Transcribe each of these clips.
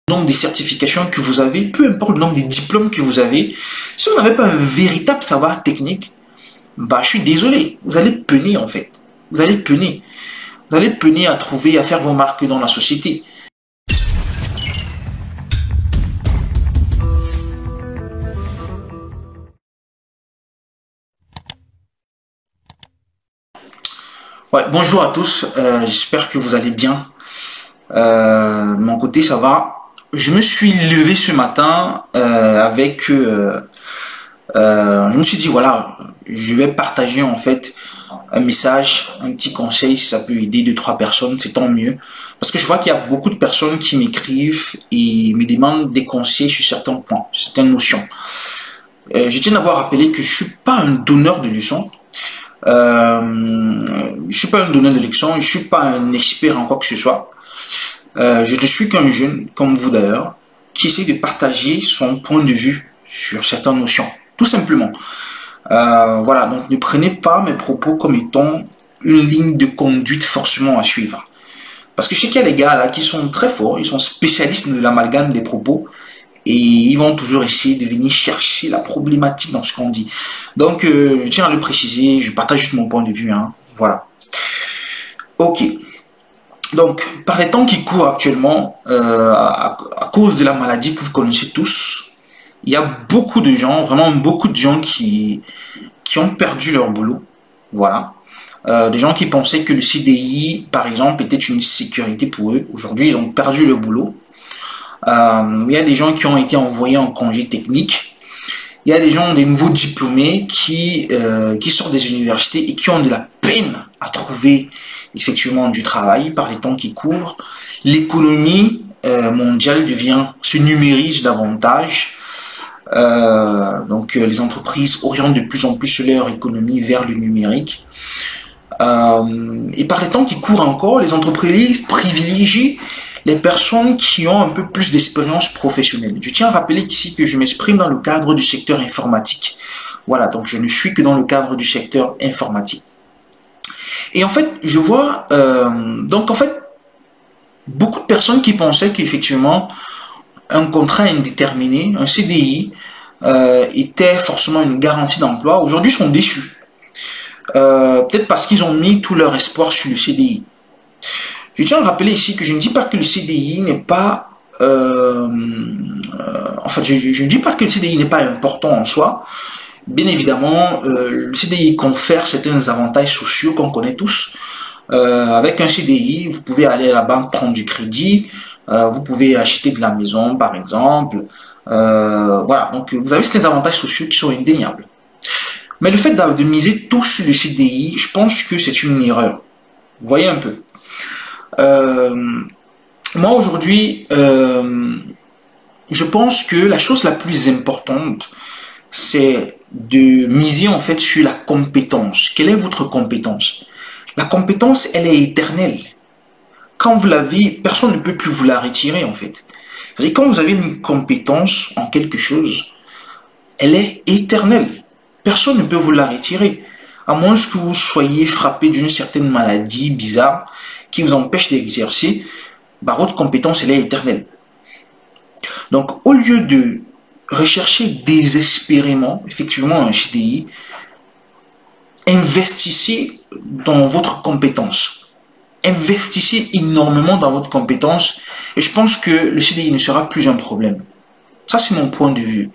nombre de certifications que vous avez, peu importe le nombre de diplômes que vous avez, si vous n'avez pas un véritable savoir technique, bah, je suis désolé, vous allez peiner en fait. Vous allez peiner. Vous allez peiner à trouver, à faire vos marques dans la société. Ouais, bonjour à tous, j'espère que vous allez bien. De mon côté, ça va. Je me suis levé ce matin je me suis dit, voilà, je vais partager en fait un message, un petit conseil, si ça peut aider deux, trois personnes, c'est tant mieux. Parce que je vois qu'il y a beaucoup de personnes qui m'écrivent et me demandent des conseils sur certains points, certaines notions. Je tiens d'abord à rappeler que je suis pas un donneur de leçons. Je suis pas un donneur de leçons, je suis pas un expert en quoi que ce soit. Je ne suis qu'un jeune, comme vous d'ailleurs, qui essaie de partager son point de vue sur certaines notions, tout simplement. Voilà, donc ne prenez pas mes propos comme étant une ligne de conduite forcément à suivre. Parce que je sais qu'il y a des gars là qui sont très forts, ils sont spécialistes de l'amalgame des propos et ils vont toujours essayer de venir chercher la problématique dans ce qu'on dit. Donc, je tiens à le préciser, je partage juste mon point de vue, hein. Voilà. Ok. Donc, par les temps qui courent actuellement, à cause de la maladie que vous connaissez tous, il y a beaucoup de gens, vraiment beaucoup de gens qui ont perdu leur boulot. Voilà. Des gens qui pensaient que le CDI, par exemple, était une sécurité pour eux. Aujourd'hui, ils ont perdu leur boulot. Il y a des gens qui ont été envoyés en congé technique. Il y a des gens, des nouveaux diplômés qui sortent des universités et qui ont de la peine à trouver effectivement du travail par les temps qui courent. L'économie mondiale se numérise davantage. Donc les entreprises orientent de plus en plus leur économie vers le numérique. Et par les temps qui courent encore, les entreprises privilégient les personnes qui ont un peu plus d'expérience professionnelle. Je tiens à rappeler ici que je m'exprime dans le cadre du secteur informatique. Voilà, donc je ne suis que dans le cadre du secteur informatique. Et en fait, je vois, beaucoup de personnes qui pensaient qu'effectivement, un contrat indéterminé, un CDI, était forcément une garantie d'emploi, aujourd'hui sont déçus. Peut-être parce qu'ils ont mis tout leur espoir sur le CDI. Je tiens à rappeler ici que je ne dis pas que le CDI n'est pas... je ne dis pas que le CDI n'est pas important en soi. Bien évidemment, le CDI confère certains avantages sociaux qu'on connaît tous. Avec un CDI, vous pouvez aller à la banque prendre du crédit, vous pouvez acheter de la maison, par exemple. Voilà, donc vous avez certains avantages sociaux qui sont indéniables. Mais le fait de miser tout sur le CDI, je pense que c'est une erreur. Vous voyez un peu. Moi aujourd'hui, je pense que la chose la plus importante, c'est de miser en fait sur la compétence. Quelle est votre compétence? La compétence, elle est éternelle. Quand vous l'avez, personne ne peut plus vous la retirer en fait. C'est-à-dire quand vous avez une compétence en quelque chose, elle est éternelle. Personne ne peut vous la retirer. À moins que vous soyez frappé d'une certaine maladie bizarre qui vous empêche d'exercer, bah, votre compétence, elle est éternelle. Donc, au lieu de rechercher désespérément, effectivement, un CDI, investissez dans votre compétence. Investissez énormément dans votre compétence et je pense que le CDI ne sera plus un problème. Ça, c'est mon point de vue.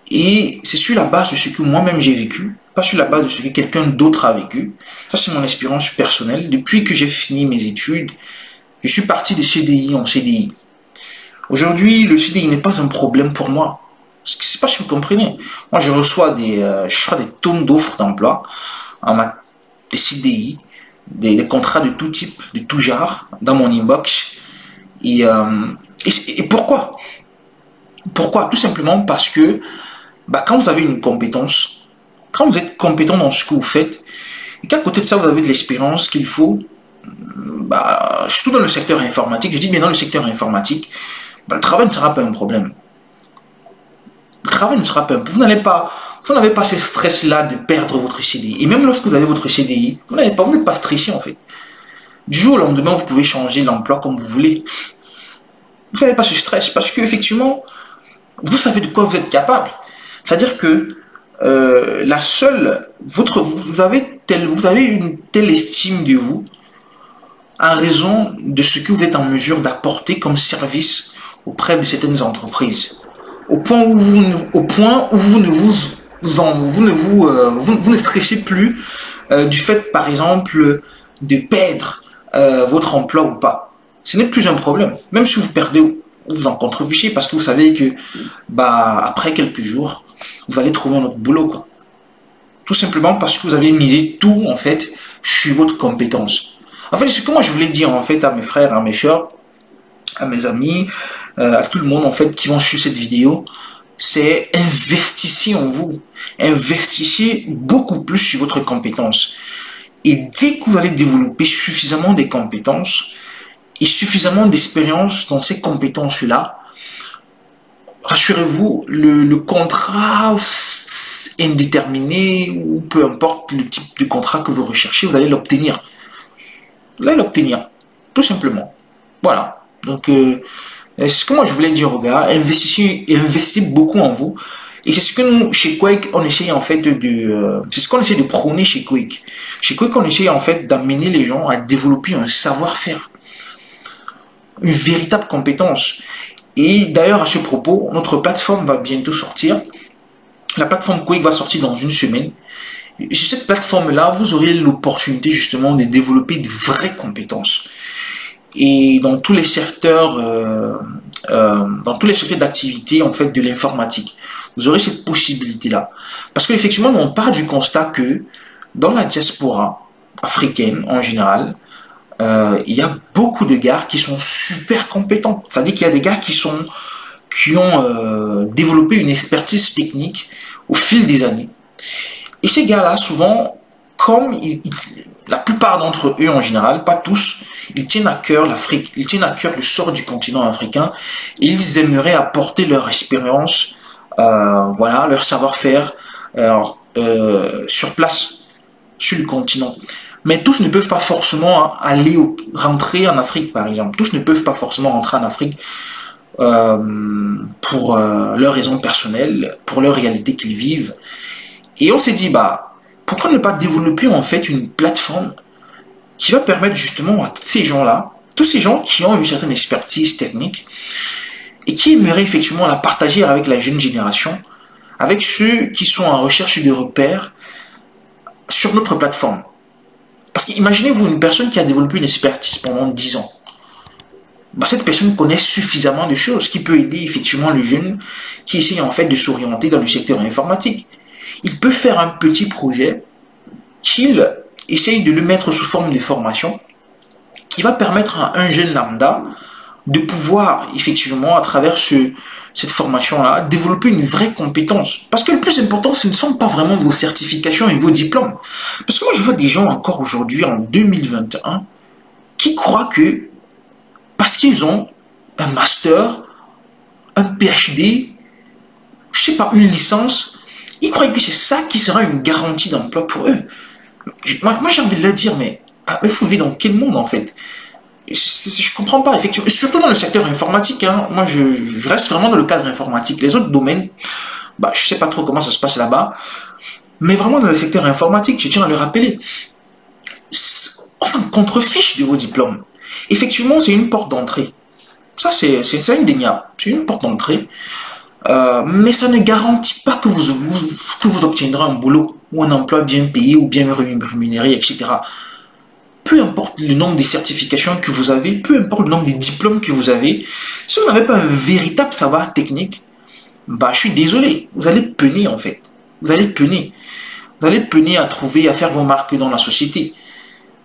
Et c'est sur la base de ce que moi-même j'ai vécu, pas sur la base de ce que quelqu'un d'autre a vécu. Ça, c'est mon expérience personnelle. Depuis que j'ai fini mes études, je suis parti de CDI en CDI. Aujourd'hui, le CDI n'est pas un problème pour moi. Je ne sais pas si vous comprenez. Moi, je reçois des tonnes d'offres d'emploi des CDI, des contrats de tout type, de tout genre, dans mon inbox. Et pourquoi? Pourquoi? Tout simplement parce que quand vous avez une compétence, quand vous êtes compétent dans ce que vous faites, et qu'à côté de ça, vous avez de l'expérience qu'il faut, surtout dans le secteur informatique, je dis bien dans le secteur informatique, le travail ne sera pas un problème. Le travail ne sera pas un problème. Vous n'avez pas ce stress-là de perdre votre CDI. Et même lorsque vous avez votre CDI, vous n'êtes pas stressé en fait. Du jour au lendemain, vous pouvez changer l'emploi comme vous voulez. Vous n'avez pas ce stress parce qu'effectivement, vous savez de quoi vous êtes capable. C'est-à-dire que vous avez une telle estime de vous en raison de ce que vous êtes en mesure d'apporter comme service auprès de certaines entreprises. Au point où vous ne stressez plus du fait, par exemple, de perdre votre emploi ou pas. Ce n'est plus un problème. Même si vous perdez, vous en contrefichez parce que vous savez que après quelques jours, vous allez trouver un autre boulot, quoi. Tout simplement parce que vous avez misé tout, en fait, sur votre compétence. En fait, ce que moi je voulais dire, en fait, à mes frères, à mes sœurs, à mes amis, à tout le monde, en fait, qui vont suivre cette vidéo, c'est investissez en vous. Investissez beaucoup plus sur votre compétence. Et dès que vous allez développer suffisamment des compétences et suffisamment d'expérience dans ces compétences-là, rassurez-vous, le contrat indéterminé ou peu importe le type de contrat que vous recherchez, vous allez l'obtenir. Vous allez l'obtenir, tout simplement. Voilà. Donc, c'est ce que moi je voulais dire aux gars, investissez beaucoup en vous. Et c'est ce que nous, chez Quake, on essaye en fait c'est ce qu'on essaie de prôner chez Quake. Chez Quake, on essaye en fait d'amener les gens à développer un savoir-faire, une véritable compétence. Et d'ailleurs, à ce propos, notre plateforme va bientôt sortir. La plateforme Quake va sortir dans une semaine. Et sur cette plateforme-là, vous aurez l'opportunité justement de développer de vraies compétences. Et dans tous les secteurs, d'activité en fait de l'informatique, vous aurez cette possibilité-là. Parce qu'effectivement, on part du constat que dans la diaspora africaine en général, il y a beaucoup de gars qui sont super compétents. C'est-à-dire qu'il y a des gars qui ont développé une expertise technique au fil des années. Et ces gars-là, souvent, comme la plupart d'entre eux en général, pas tous, ils tiennent à cœur l'Afrique, ils tiennent à cœur le sort du continent africain, et ils aimeraient apporter leur expérience, leur savoir-faire sur place, sur le continent. Mais tous ne peuvent pas forcément rentrer en Afrique, par exemple. Tous ne peuvent pas forcément rentrer en Afrique pour leurs raisons personnelles, pour leur réalité qu'ils vivent. Et on s'est dit, pourquoi ne pas développer en fait une plateforme qui va permettre justement à tous ces gens-là, tous ces gens qui ont une certaine expertise technique et qui aimeraient effectivement la partager avec la jeune génération, avec ceux qui sont en recherche de repères sur notre plateforme. Parce qu'imaginez-vous une personne qui a développé une expertise pendant 10 ans. Cette personne connaît suffisamment de choses qui peut aider effectivement le jeune qui essaye en fait de s'orienter dans le secteur informatique. Il peut faire un petit projet qu'il essaye de le mettre sous forme de formation qui va permettre à un jeune lambda de pouvoir effectivement à travers cette formation-là développer une vraie compétence. Parce que le plus important, ce ne sont pas vraiment vos certifications et vos diplômes. Parce que moi je vois des gens encore aujourd'hui en 2021 qui croient que parce qu'ils ont un master, un PhD, je sais pas, une licence, ils croient que c'est ça qui sera une garantie d'emploi pour eux. Moi j'ai envie de leur dire, mais vous vivez dans quel monde en fait? Je comprends pas, effectivement. Surtout dans le secteur informatique, hein. Moi je reste vraiment dans le cadre informatique. Les autres domaines, je sais pas trop comment ça se passe là-bas. Mais vraiment dans le secteur informatique, je tiens à le rappeler. On s'en contrefiche de vos diplômes. Effectivement, c'est une porte d'entrée. Ça, c'est indéniable. C'est une porte d'entrée. Mais ça ne garantit pas que vous obtiendrez un boulot ou un emploi bien payé ou bien rémunéré, etc. Peu importe le nombre de certifications que vous avez, peu importe le nombre de diplômes que vous avez, si vous n'avez pas un véritable savoir technique, je suis désolé, vous allez peiner en fait. Vous allez peiner. Vous allez peiner à faire vos marques dans la société.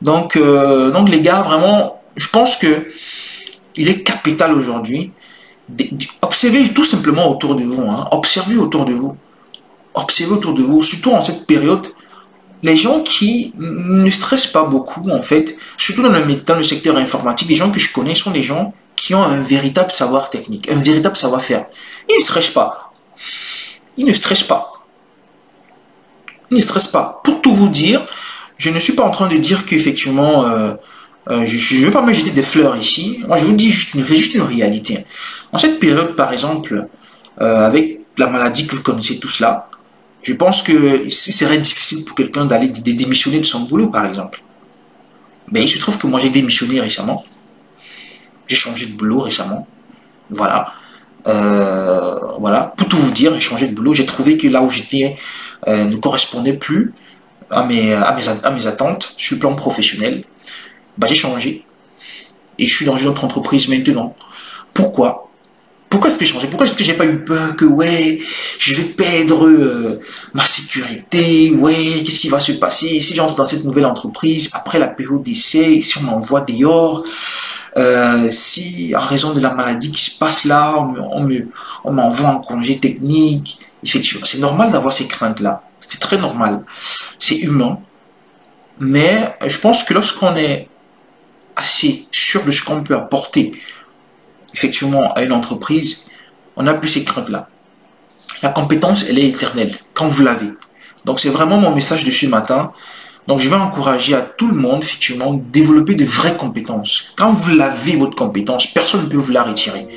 Donc les gars, vraiment, je pense que il est capital aujourd'hui d'observer tout simplement autour de vous, hein. Observez autour de vous. Observez autour de vous, surtout en cette période, les gens qui ne stressent pas beaucoup, en fait, surtout dans le secteur informatique, les gens que je connais sont des gens qui ont un véritable savoir technique, un véritable savoir-faire. Ils ne stressent pas. Ils ne stressent pas. Ils ne stressent pas. Pour tout vous dire, je ne suis pas en train de dire qu'effectivement, Je ne veux pas me jeter des fleurs ici. Moi, je vous dis juste une réalité. En cette période, par exemple, avec la maladie que vous connaissez tous là, je pense que ce serait difficile pour quelqu'un d'aller démissionner de son boulot, par exemple. Mais il se trouve que moi, j'ai démissionné récemment. J'ai changé de boulot récemment. Voilà. Voilà. Pour tout vous dire, j'ai changé de boulot. J'ai trouvé que là où j'étais ne correspondait plus à mes attentes sur le plan professionnel. Bah, j'ai changé. Et je suis dans une autre entreprise maintenant. Pourquoi? Pourquoi est-ce que j'ai changé? Pourquoi est-ce que j'ai pas eu peur que, ouais, je vais perdre ma sécurité? Ouais, qu'est-ce qui va se passer si j'entre dans cette nouvelle entreprise après la période d'essai, si on m'envoie dehors, si en raison de la maladie qui se passe là, on m'envoie en congé technique? Effectivement, c'est normal d'avoir ces craintes-là. C'est très normal. C'est humain. Mais je pense que lorsqu'on est assez sûr de ce qu'on peut apporter effectivement à une entreprise, on n'a plus ces craintes-là. La compétence, elle est éternelle, quand vous l'avez. Donc c'est vraiment mon message de ce matin. Donc je vais encourager à tout le monde, effectivement, de développer de vraies compétences. Quand vous l'avez, votre compétence, personne ne peut vous la retirer.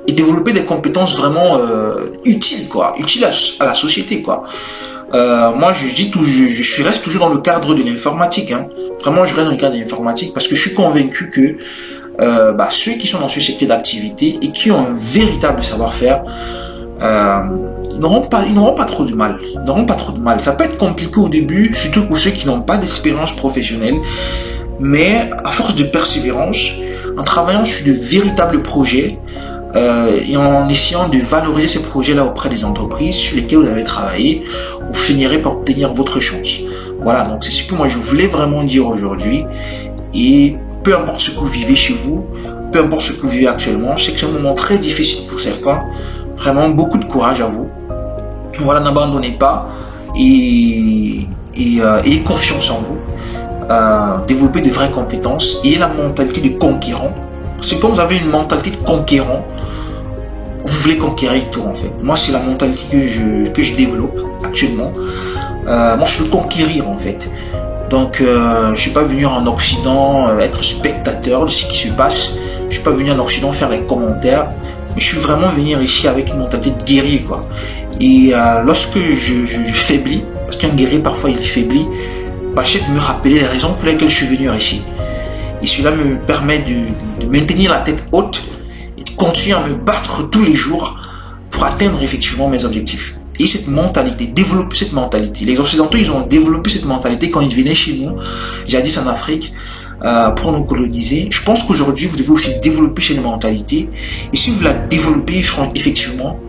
Et développer des compétences vraiment utiles, quoi. Utiles à la société, quoi. Moi, je reste toujours dans le cadre de l'informatique. Hein. Vraiment, je reste dans le cadre de l'informatique parce que je suis convaincu que ceux qui sont dans ce secteur d'activité et qui ont un véritable savoir-faire, ils n'auront pas trop de mal. Ils n'auront pas trop de mal. Ça peut être compliqué au début, surtout pour ceux qui n'ont pas d'expérience professionnelle. Mais à force de persévérance, en travaillant sur de véritables projets, et en essayant de valoriser ces projets-là auprès des entreprises sur lesquelles vous avez travaillé, vous finirez par obtenir votre chance. Voilà, donc c'est ce que moi je voulais vraiment dire aujourd'hui. Et peu importe ce que vous vivez chez vous, peu importe ce que vous vivez actuellement, je sais que c'est un moment très difficile pour certains. Vraiment, beaucoup de courage à vous. Voilà, n'abandonnez pas et ayez confiance en vous. Développez de vraies compétences et la mentalité de conquérant. Parce que quand vous avez une mentalité de conquérant, vous voulez conquérir tout en fait. Moi, c'est la mentalité que je développe actuellement. Moi, je veux conquérir en fait. Donc, je suis pas venu en Occident être spectateur de ce qui se passe. Je suis pas venu en Occident faire des commentaires. Mais je suis vraiment venu ici avec une mentalité de guerrier, quoi. Et lorsque je faiblis, parce qu'un guerrier parfois il faiblit, j'essaie de me rappeler les raisons pour lesquelles je suis venu ici. Et cela me permet de maintenir la tête haute et de continuer à me battre tous les jours pour atteindre effectivement mes objectifs. Et cette mentalité, développer cette mentalité. Les Occidentaux, ils ont développé cette mentalité quand ils venaient chez nous, jadis en Afrique, pour nous coloniser. Je pense qu'aujourd'hui, vous devez aussi développer cette mentalité. Et si vous la développez, effectivement,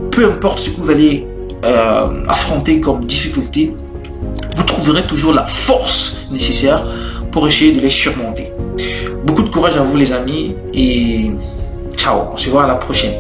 peu importe ce que vous allez affronter comme difficulté, vous trouverez toujours la force nécessaire pour essayer de les surmonter. Beaucoup de courage à vous les amis et ciao, on se voit à la prochaine.